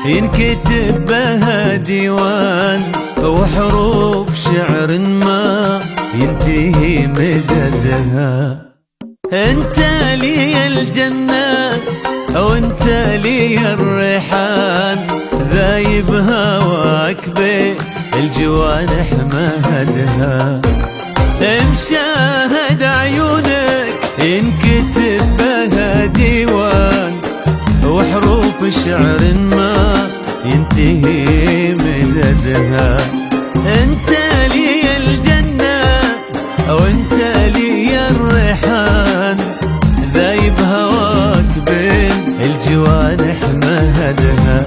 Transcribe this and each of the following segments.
ينكتب بها ديوان وحروف شعر ما ينتهي مددها. انت لي الجنة وانت لي الريحان، ذايب هواك بالجوانح مهدها. مشاهد عيونك ينكتب بها ديوان وحروف شعر ما ينتهي مددها. انت لي الجنة وانت لي الريحان، ذايب هواك بين الجوانح مهدها.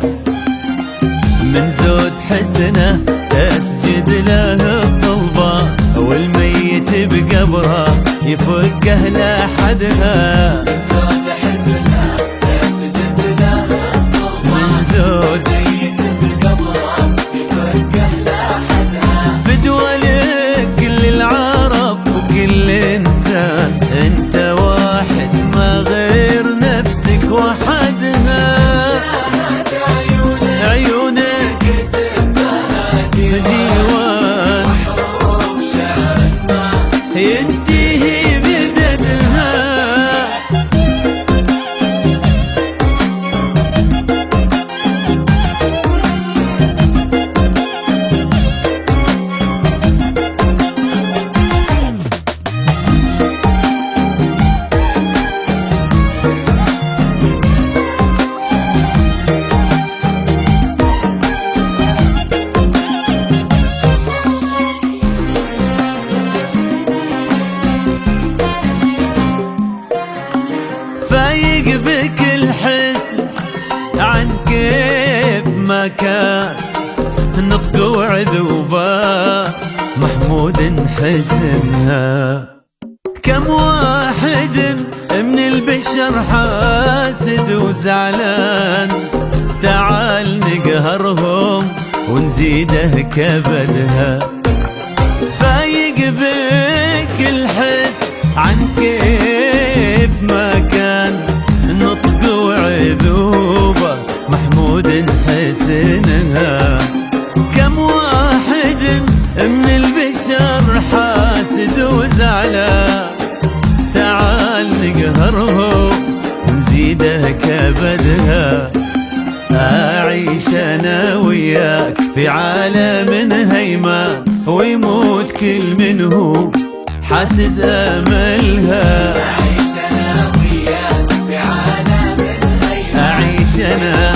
من زود حسنه تسجد له الصلبة، والميت بقبره يفكه لحدها. من زود حسنه تسجد له الصلبة، من زود ميت بقبره يفكه لحدها. فدوى لكل العرب وكل انسان، انت واحد ما غير نفسك وحدها. عيونك ديوان وحروف شعر ما ينتهي بددها. فايق بكل حسن عن كيف ما كان، نطق وعذوبة محمود حسنها. كم واحد من البشر حاسد وزعلان، تعال نقهرهم ونزيده كبدها. فايق بكل حسن عن كيف ما كان، نطق وعذوبة محمود حسنها. كم واحد من البشر حاسد وزعلان، تعال نقهره ونزيده كبدها. أعيش أنا وياك في عالم هيمان، ويموت كل منه حاسد أملها. أعيش أنا وياك في عالم هيمان، أعيش أنا